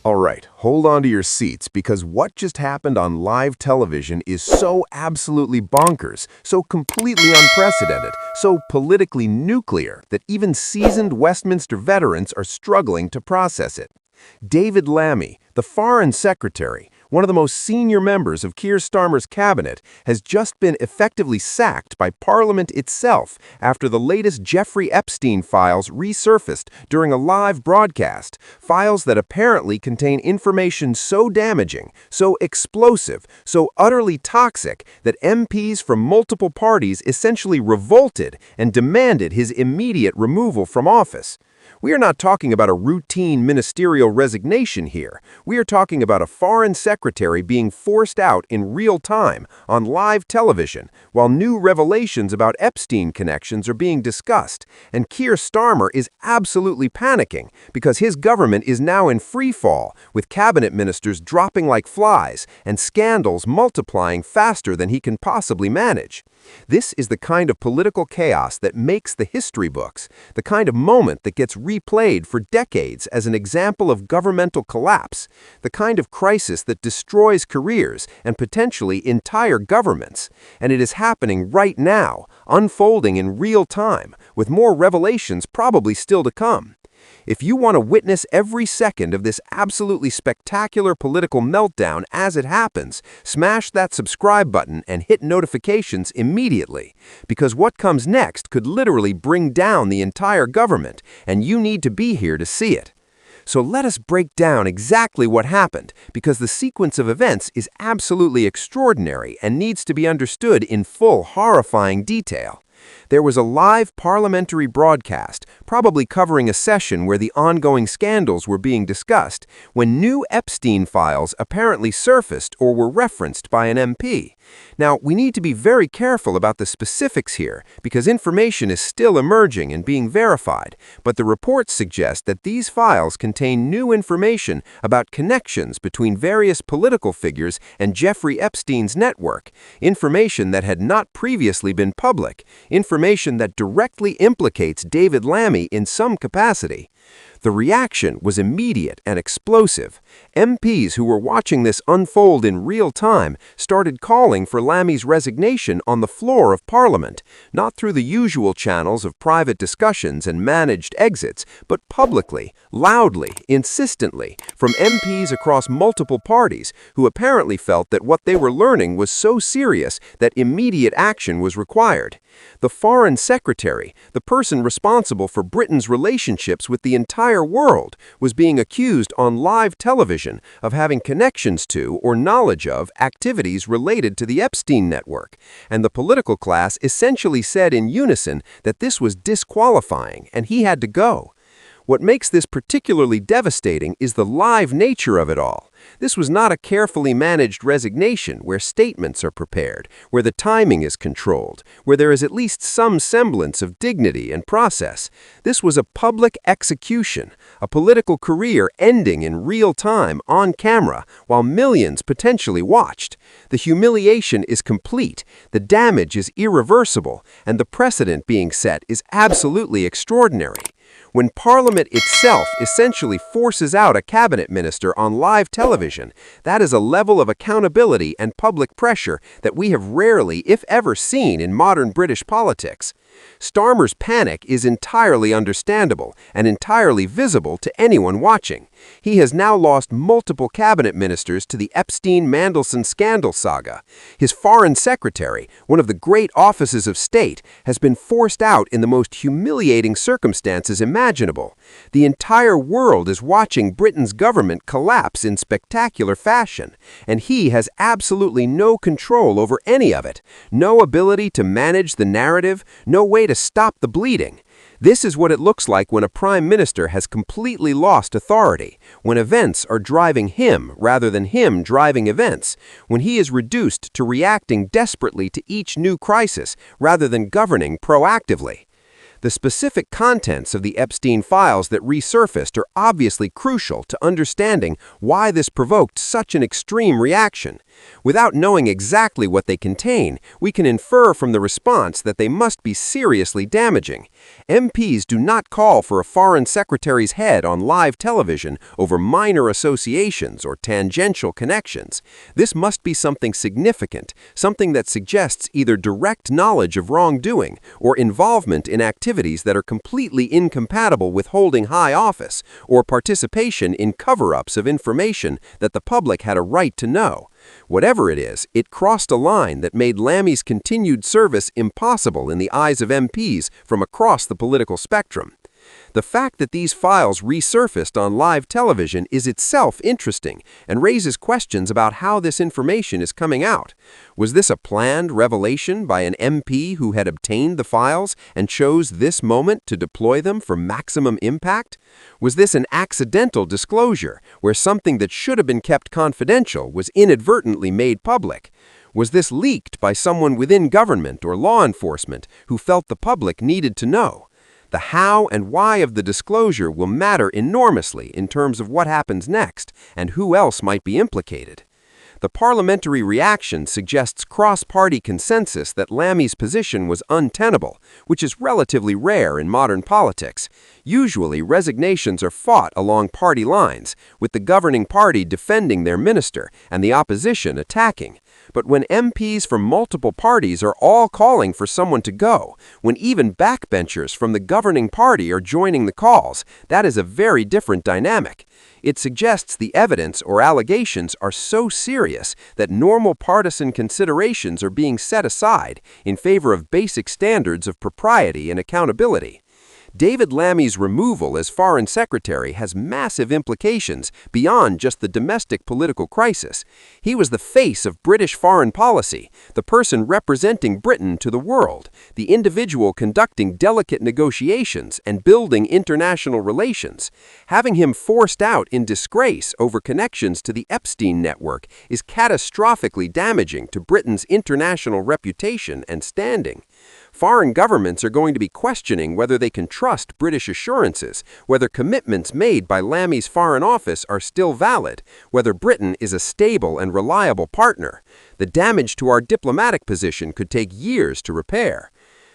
All right, hold on to your seats because what just happened on live television is so absolutely bonkers, so completely unprecedented, so politically nuclear that even seasoned Westminster veterans are struggling to process it. David Lammy, the Foreign Secretary, one of the most senior members of Keir Starmer's cabinet, has just been effectively sacked by Parliament itself after the latest Jeffrey Epstein files resurfaced during a live broadcast, files that apparently contain information so damaging, so explosive, so utterly toxic that MPs from multiple parties essentially revolted and demanded his immediate removal from office. We are not talking about a routine ministerial resignation here. We are talking about a foreign secretary being forced out in real time on live television while new revelations about Epstein connections are being discussed. And Keir Starmer is absolutely panicking because his government is now in free fall, with cabinet ministers dropping like flies and scandals multiplying faster than he can possibly manage. This is the kind of political chaos that makes the history books, the kind of moment that gets replayed for decades as an example of governmental collapse, the kind of crisis that destroys careers and potentially entire governments. And it is happening right now, unfolding in real time, with more revelations probably still to come. If you want to witness every second of this absolutely spectacular political meltdown as it happens, smash that subscribe button and hit notifications immediately, because what comes next could literally bring down the entire government, and you need to be here to see it. So let us break down exactly what happened, because the sequence of events is absolutely extraordinary and needs to be understood in full horrifying detail. There was a live parliamentary broadcast, probably covering a session where the ongoing scandals were being discussed, when new Epstein files apparently surfaced or were referenced by an MP. Now, we need to be very careful about the specifics here, because information is still emerging and being verified, but the reports suggest that these files contain new information about connections between various political figures and Jeffrey Epstein's network, information that had not previously been public, information that directly implicates David Lammy in some capacity. The reaction was immediate and explosive. MPs who were watching this unfold in real time started calling for Lammy's resignation on the floor of Parliament, not through the usual channels of private discussions and managed exits, but publicly, loudly, insistently, from MPs across multiple parties who apparently felt that what they were learning was so serious that immediate action was required. The Foreign Secretary, the person responsible for Britain's relationships with the entire world, was being accused on live television of having connections to or knowledge of activities related to the Epstein network, and the political class essentially said in unison that this was disqualifying and he had to go. What makes this particularly devastating is the live nature of it all. This was not a carefully managed resignation where statements are prepared, where the timing is controlled, where there is at least some semblance of dignity and process. This was a public execution, a political career ending in real time on camera while millions potentially watched. The humiliation is complete, the damage is irreversible, and the precedent being set is absolutely extraordinary. When Parliament itself essentially forces out a cabinet minister on live television, that is a level of accountability and public pressure that we have rarely, if ever, seen in modern British politics. Starmer's panic is entirely understandable and entirely visible to anyone watching. He has now lost multiple cabinet ministers to the Epstein-Mandelson scandal saga. His foreign secretary, one of the great offices of state, has been forced out in the most humiliating circumstances imaginable. The entire world is watching Britain's government collapse in spectacular fashion, and he has absolutely no control over any of it, no ability to manage the narrative, no way to stop the bleeding. This is what it looks like when a prime minister has completely lost authority, when events are driving him rather than him driving events, when he is reduced to reacting desperately to each new crisis rather than governing proactively. The specific contents of the Epstein files that resurfaced are obviously crucial to understanding why this provoked such an extreme reaction. Without knowing exactly what they contain, we can infer from the response that they must be seriously damaging. MPs do not call for a foreign secretary's head on live television over minor associations or tangential connections. This must be something significant, something that suggests either direct knowledge of wrongdoing or involvement in activities that are completely incompatible with holding high office or participation in cover-ups of information that the public had a right to know. Whatever it is, it crossed a line that made Lammy's continued service impossible in the eyes of MPs from across the political spectrum. The fact that these files resurfaced on live television is itself interesting and raises questions about how this information is coming out. Was this a planned revelation by an MP who had obtained the files and chose this moment to deploy them for maximum impact? Was this an accidental disclosure where something that should have been kept confidential was inadvertently made public? Was this leaked by someone within government or law enforcement who felt the public needed to know? The how and why of the disclosure will matter enormously in terms of what happens next and who else might be implicated. The parliamentary reaction suggests cross-party consensus that Lammy's position was untenable, which is relatively rare in modern politics. Usually, resignations are fought along party lines, with the governing party defending their minister and the opposition attacking. But when MPs from multiple parties are all calling for someone to go, when even backbenchers from the governing party are joining the calls, that is a very different dynamic. It suggests the evidence or allegations are so serious that normal partisan considerations are being set aside in favor of basic standards of propriety and accountability. David Lammy's removal as Foreign Secretary has massive implications beyond just the domestic political crisis. He was the face of British foreign policy, the person representing Britain to the world, the individual conducting delicate negotiations and building international relations. Having him forced out in disgrace over connections to the Epstein network is catastrophically damaging to Britain's international reputation and standing. Foreign governments are going to be questioning whether they can trust British assurances, whether commitments made by Lammy's Foreign Office are still valid, whether Britain is a stable and reliable partner. The damage to our diplomatic position could take years to repair.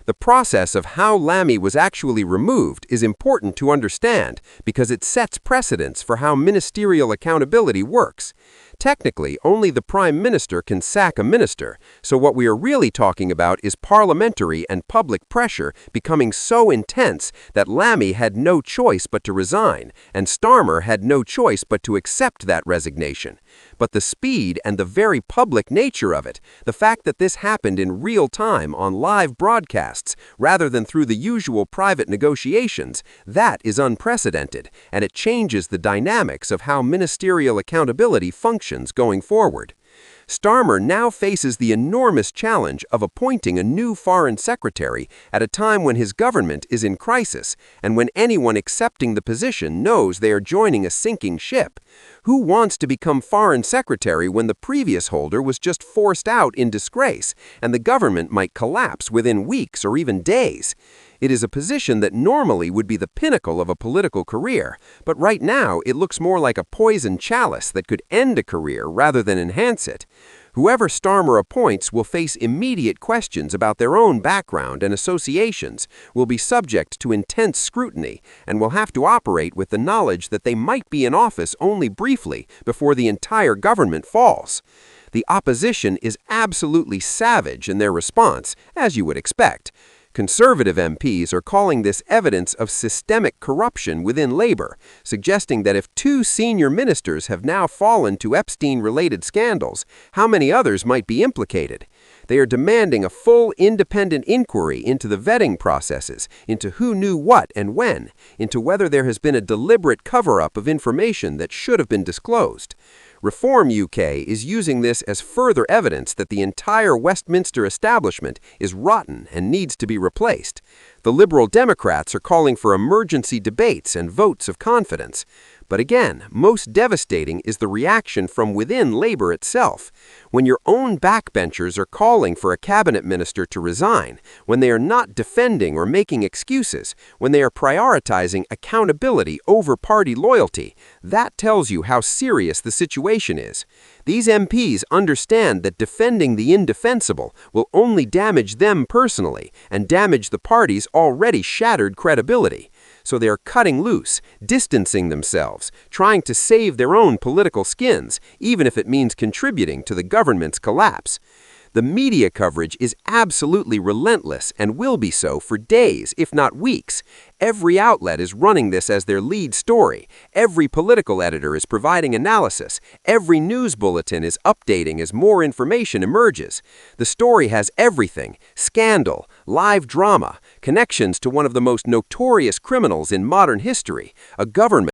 The process of how Lammy was actually removed is important to understand because it sets precedents for how ministerial accountability works. Technically, only the Prime Minister can sack a minister, so what we are really talking about is parliamentary and public pressure becoming so intense that Lammy had no choice but to resign, and Starmer had no choice but to accept that resignation. But the speed and the very public nature of it, the fact that this happened in real time on live broadcasts rather than through the usual private negotiations, that is unprecedented, and it changes the dynamics of how ministerial accountability functions going forward. Starmer now faces the enormous challenge of appointing a new foreign secretary at a time when his government is in crisis and when anyone accepting the position knows they are joining a sinking ship. Who wants to become foreign secretary when the previous holder was just forced out in disgrace and the government might collapse within weeks or even days? It is a position that normally would be the pinnacle of a political career, but right now it looks more like a poisoned chalice that could end a career rather than enhance it. Whoever Starmer appoints will face immediate questions about their own background and associations, will be subject to intense scrutiny, and will have to operate with the knowledge that they might be in office only briefly before the entire government falls. The opposition is absolutely savage in their response, as you would expect. Conservative MPs are calling this evidence of systemic corruption within Labour, suggesting that if 2 senior ministers have now fallen to Epstein-related scandals, how many others might be implicated? They are demanding a full independent inquiry into the vetting processes, into who knew what and when, into whether there has been a deliberate cover-up of information that should have been disclosed. Reform UK is using this as further evidence that the entire Westminster establishment is rotten and needs to be replaced. The Liberal Democrats are calling for emergency debates and votes of confidence. But again, most devastating is the reaction from within Labor itself. When your own backbenchers are calling for a cabinet minister to resign, when they are not defending or making excuses, when they are prioritizing accountability over party loyalty, that tells you how serious the situation is. These MPs understand that defending the indefensible will only damage them personally and damage the party's already shattered credibility. So they are cutting loose, distancing themselves, trying to save their own political skins, even if it means contributing to the government's collapse. The media coverage is absolutely relentless and will be so for days, if not weeks. Every outlet is running this as their lead story. Every political editor is providing analysis. Every news bulletin is updating as more information emerges. The story has everything: scandal, live drama, connections to one of the most notorious criminals in modern history, a government